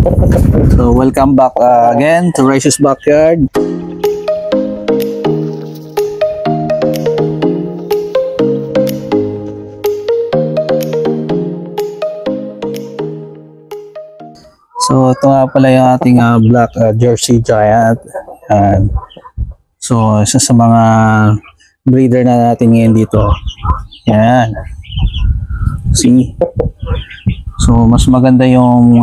So welcome back again to Raice's Backyard. So ito nga pala yung ating black Jersey Giant. So isa sa mga breeder na natin ngayon dito. Yan. See? So mas maganda yung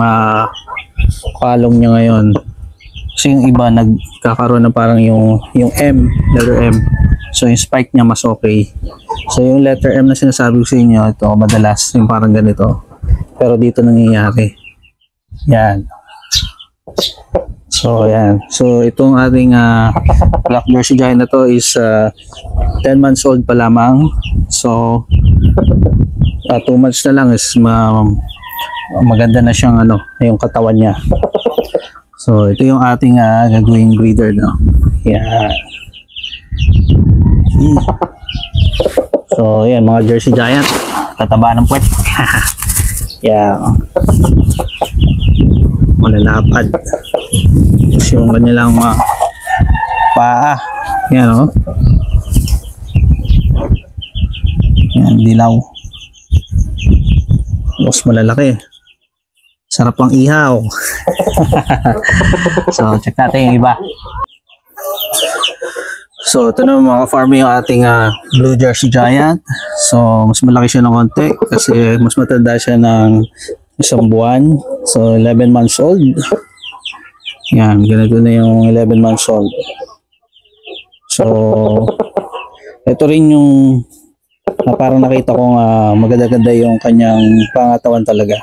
kalong niya ngayon. Kasi yung iba nagkakaroon na parang yung M, letter M. So yung spike niya mas okay. So yung letter M na sinasabi ko sa inyo, ito madalas yung parang ganito. Pero dito nangyayari. Yan. So yan. So itong ating black Jersey Giant na to is 10 months old pa lamang. So 2 months na lang is maganda na siyang yung katawan niya. So ito yung ating gagawing breeder, no. Yan. So yan mga Jersey Giant, tataba ng puwet. Yan. Malalapad. Tapos yung kanilang paa. Yan, o. Yan, dilaw. Mas malalaki. Sarap ang ihaw. So, check natin yung iba. So, ito na mga farming yung ating blue Jersey Giant. So, mas malaki siya ng konti kasi mas matanda siya ng 1 buwan. So 11 months old. Yan, ganito na yung 11 months old. So ito rin yung parang nakita kong maganda-ganda yung kanyang pangatawan talaga.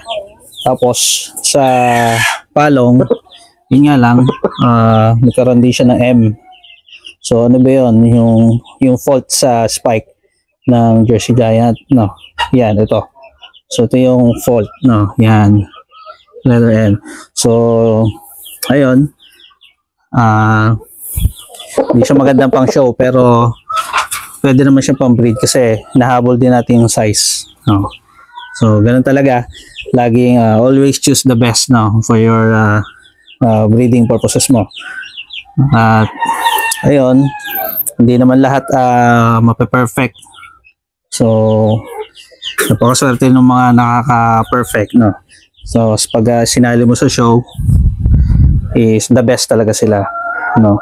Tapos sa palong, yun nga lang, nagkaroon din siya ng M. So ano ba yun? Yung fault sa spike ng Jersey Giant, no? Yan, ito. So ito yung fault, no. Yan. Letter N. So ayun. Hindi siya magandang pang show pero pwede naman siya pang breed kasi nahabol din natin yung size, no. So ganun talaga. Laging always choose the best, no, for your breeding purposes mo. At ayun, hindi naman lahat mape-perfect. So napakaswerte ng mga nakaka-perfect, no. So pag sinali mo sa show is the best talaga sila, no.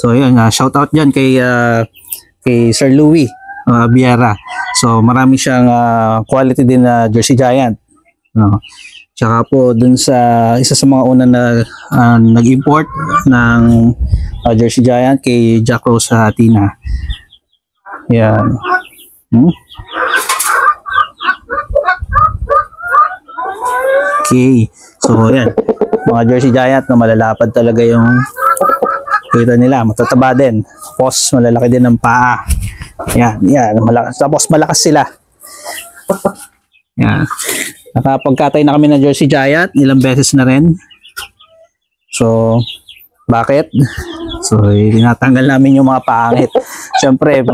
So yun, shout out diyan kay Sir Louis Biera. So marami siyang quality din na Jersey Giant, no. Tsaka po dun sa isa sa mga una na nag-import ng Jersey Giant kay Jack Rose Tina. Yan. Okay. So yan, mga Jersey Giant na malalapad talaga yung kita nila, matataba din. Tapos malalaki din ng paa. Yan, tapos malakas sila. Yan. Nakapagkatay na kami ng Jersey Giant ilang beses na rin. So bakit? So tinatanggal namin yung mga pangit. Siyempre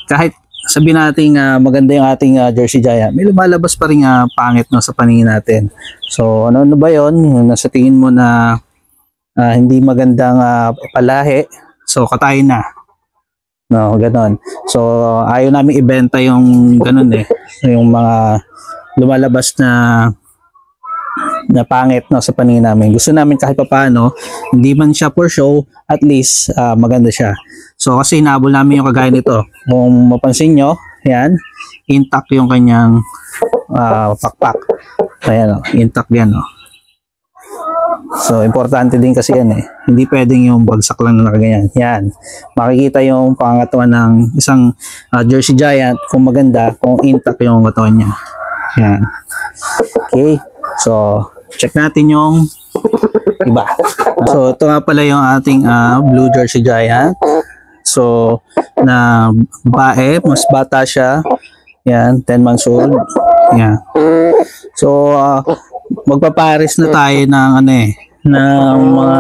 kahit sabihin natin maganda yung ating Jersey Giant, may lumalabas pa rin pangit, no, sa paningin natin. So ano ba yon? Yung nasa tingin mo na hindi magandang palahi, so katayin na, no, ganon. So ayaw namin ibenta yung ganon, yung mga lumalabas na pangit, no, sa paningin namin. Gusto namin kahit papaano, hindi man siya for show, at least maganda siya. So kasi hinabol namin yung kagaya nito. Kung mapansin nyo, yan, intact yung kanyang pakpak. Ayan, intact yan, no. So importante din kasi yan, hindi pwedeng yung bagsak lang na ganyan. Yan, makikita yung pangatawan ng isang Jersey Giant kung maganda, kung intact yung katawan niya. Yan. Okay, so check natin yung iba. So ito nga pala yung ating blue Jersey Giant. So na babae, mas bata siya. Yan, 10 months old. Yan. So magpapares na tayo ng ng mga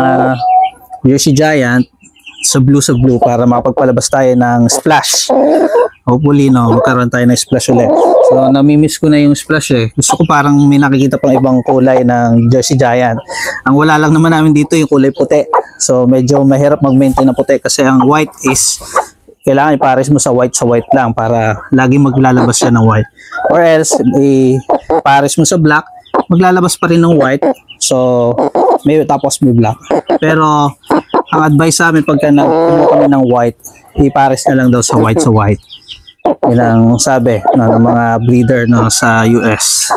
Jersey Giant sa blue para makapagpalabas tayo ng splash. Hopefully, no, magkaroon tayo ng splash ulit. So namimiss ko na yung splash eh. Gusto ko parang may nakikita pang ibang kulay ng Jersey Giant. Ang wala lang naman namin dito yung kulay puti. So medyo mahirap mag-maintain ng puti kasi ang white is kailangan ipares mo sa white lang para lagi maglalabas siya ng white. Or else ipares mo sa black, maglalabas pa rin ng white. So tapos may black. Pero ang advice sa amin pagka kumuha kami ng white, ipares na lang daw sa white. Yun ang sabi ng mga breeder sa US.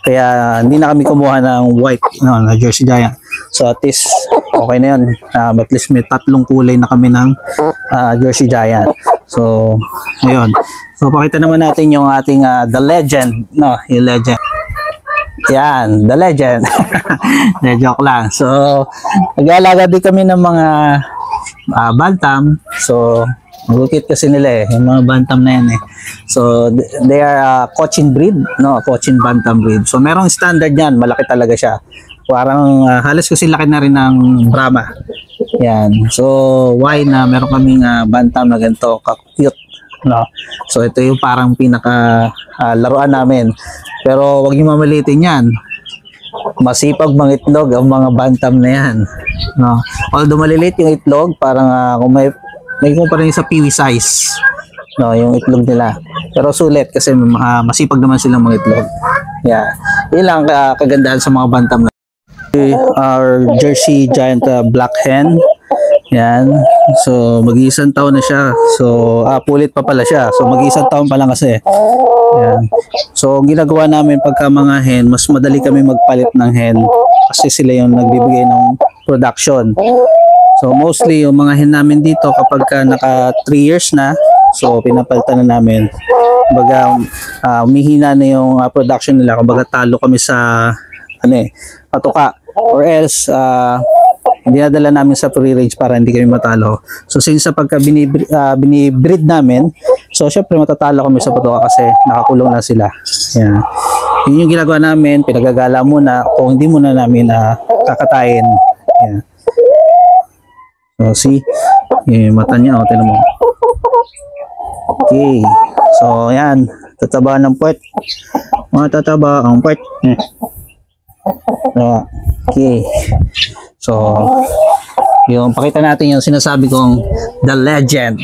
Kaya hindi na kami kumuha ng white na Jersey Giant. So at least okay na yun. At least may 3 kulay na kami ng Jersey Giant. So ayun. So pakita naman natin yung ating the legend, yung legend. Yan, the legend. De joke lang. So nag-aalaga din kami ng mga bantam. So magukit kasi nila yung mga bantam na yan So they are Cochin breed, Cochin bantam breed. So merong standard yan, malaki talaga siya. Parang halos kasi laki na rin ng Brahma. Yan. So why na meron kaming bantam na ganito, cute, So ito yung parang pinaka laruan namin. Pero wag niyo mamalitin yan. Masipag mangitlog ang mga bantam na yan. Although maliliit yung itlog, parang kung may kumpara rin sa peewee size, yung itlog nila. Pero sulit kasi masipag naman silang mangitlog. Yeah. Yun lang kagandahan sa mga bantam na. Our Jersey Giant black hen. Yan. So mag-iisang taon na siya. So pulit pa pala siya. So mag-iisang taon pa lang kasi. Yan. So ang ginagawa namin pagka mga hen, mas madali kami magpalit ng hen kasi sila yung nagbibigay ng production. So mostly yung mga hen namin dito kapag naka 3 years na, so pinapalitan na namin. Kumbaga umihina na yung production nila. Kumbaga talo kami sa patuka, or else dinadala namin sa free range para hindi kami matalo. So since pagka binibreed namin, so syempre matatalo kami sa patuka kasi nakakulong na sila. Yan. Yun yung ginagawa namin, pinagagala muna kung hindi muna namin kakatayin. Yan. So see, yung mata niya, tinan mo. Okay. So yan, tataba ng puwet. Matataba ang puwet. Okay. So yung pakita natin yung sinasabi kong the legend.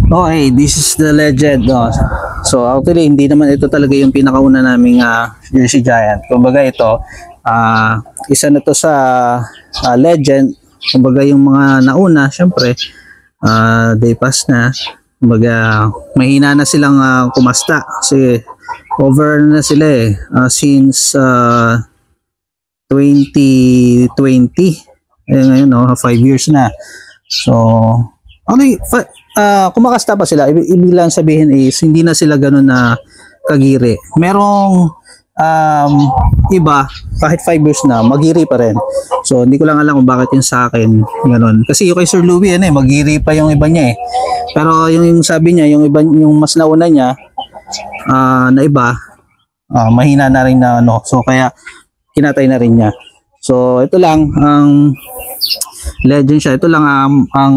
Okay, this is the legend. So actually hindi naman ito talaga yung pinakauna naming Jersey Giant. Kumbaga ito isa na to sa legend. Kumbaga yung mga nauna, syempre day pass na. Kumbaga mahina na silang kumasta kasi over na sila since 2020. Ngayon 5 years na. So okay, kumakasta pa sila. Ibig lang sabihin is hindi na sila ganun na kagiri. Merong iba kahit 5 years na magiri pa rin. So hindi ko lang alam kung bakit yung sa akin ganun. Kasi yung kay Sir Louie magiri pa yung iba niya Pero yung sabi niya yung iba, yung mas nauna niya na iba mahina na rin na so kaya kinatay na rin niya. So ito lang ang legend siya. Ito lang ang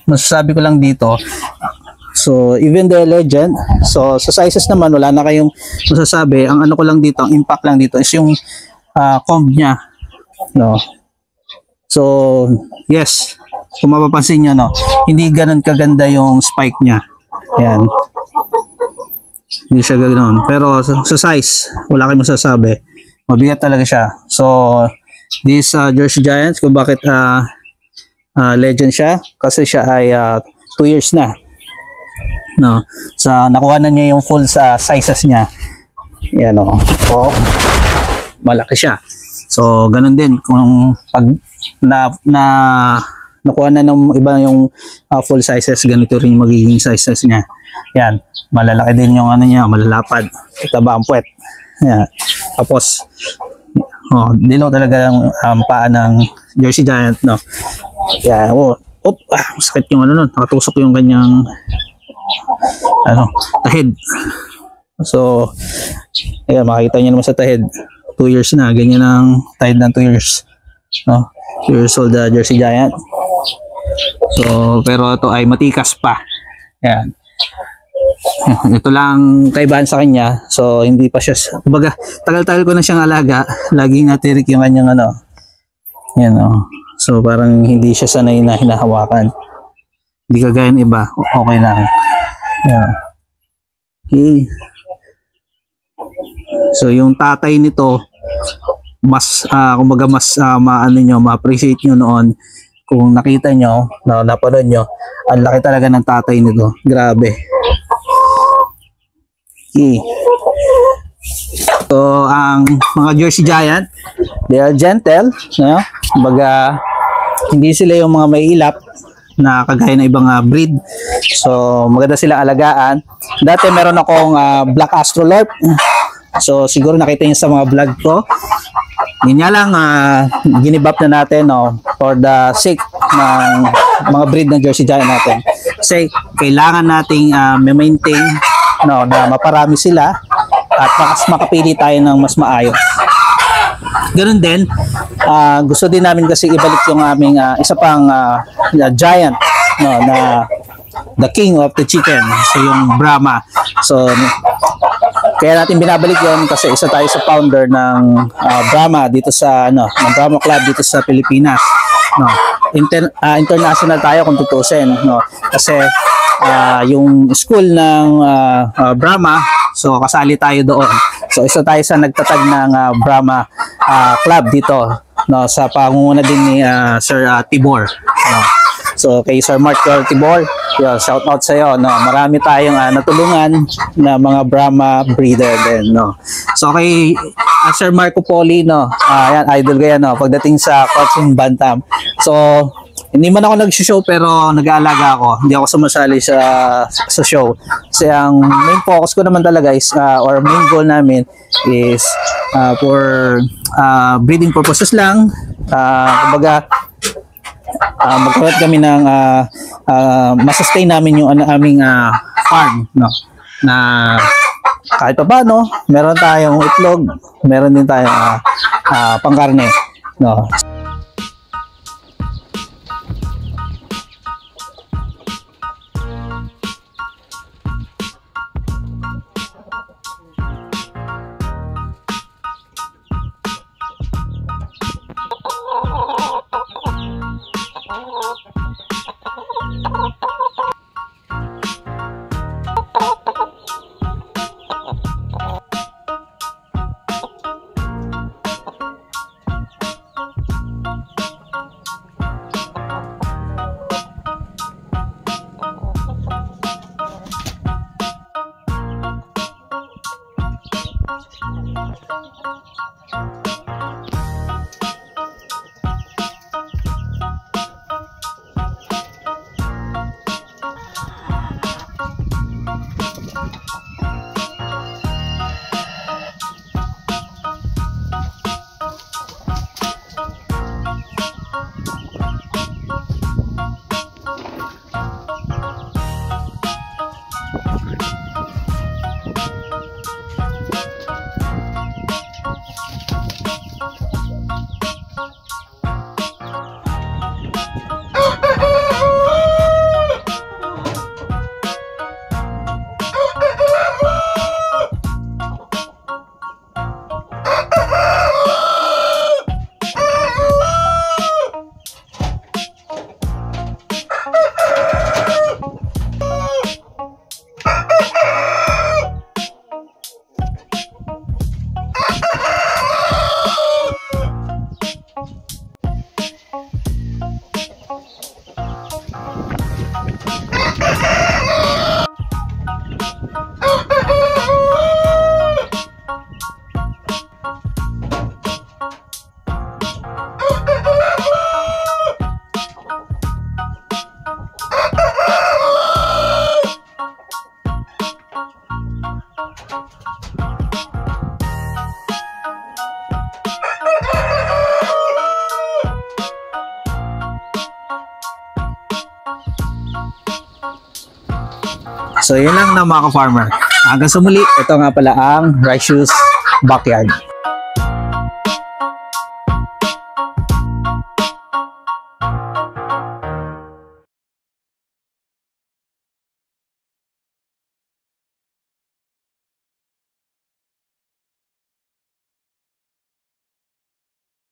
masasabi ko lang dito. So even the legend, so sa sizes naman wala na kayong masasabi. Ang ano ko lang dito, ang impact lang dito is yung comb niya. So yes, kung mapapansin nyo hindi ganun kaganda yung spike niya. Yan. Hindi siya ganoon. Pero sa size, wala kayong masasabi. Mabigat talaga siya. So this Jersey Giants, kung bakit legend siya, kasi siya ay 2 years na. Sa nakuha na niya yung full sa sizes niya. Yan malaki siya. So ganun din kung pag nakuha na ng iba yung full sizes, ganito rin yung magiging sizes niya. Yan, malalaki din yung niya, malalapad, taba ang puwet. Yan. Tapos dilaw talaga ang paa ng Jersey Giant, Yan, sakit yung nakatusok yung kanyang tahid. So ayan, makikita niyo naman sa tahid, 2 years na, ganyan ang tahid ng 2 years. 2 years old Jersey Giant. So pero ito ay matikas pa. Yan. Ito lang kaibahan sa kanya. So, hindi pa siya, kumbaga, tagal-tagal ko na siyang alaga. Laging natirik yung kanyang ano. Yan o. So, parang hindi siya sanay na hinahawakan. Hindi kagaya ng iba. Okay lang. Yan. Okay. So, yung tatay nito, mas, kumbaga, mas maano nyo, ma-appreciate nyo noon. Kung nakita nyo, napanood nyo, ang laki talaga ng tatay nito. Grabe. Okay. So, ang mga Jersey Giant, they are gentle, no? Kumbaga, hindi sila yung mga may ilap na kagaya ng ibang breed. So, maganda sila alagaan. Dati meron akong Black Astrolorp. So, siguro nakita niyo sa mga vlog ko. Yun nga lang, ginibap na natin, no, for the sake ng mga breed ng Jersey Giant natin. Kasi kailangan nating maintain, no, na maparami sila at makapili tayo ng mas maayos. Ganun din, gusto din namin kasi ibalik yung aming isa pang giant, no, na the king of the chicken, so yung Brahma. So kaya natin binabalik yon kasi isa tayo sa founder ng Brahma dito sa ng Brahma Club dito sa Pilipinas, no. International tayo kung tutusin, no, kasi yung school ng Brahma, so kasali tayo doon. So isa tayo sa nagtatag ng Brahma Club dito, no, sa pangunguna din ni Sir Tibor, no. So kay Sir Mark Tibor, shout out sa iyo, no. Marami tayong natulungan na mga Brahma breeder din, no. So kay Sir Marco Poli, no, yan, idol ko yan, no, pagdating sa coaching bantam. So hindi man ako nag-show pero nag-aalaga ako. Hindi ako sumasali sa show. Kasi ang main focus ko naman talaga is or main goal namin is for breeding purposes lang. Kumbaga magkaroon kami ng masustain namin yung aming farm, no, na kahit pa ba, no, meron tayong itlog, meron din tayong pangkarne, no. So yun lang na mga ka-farmer. Hanggang sa muli, ito nga pala ang Righteous Backyard.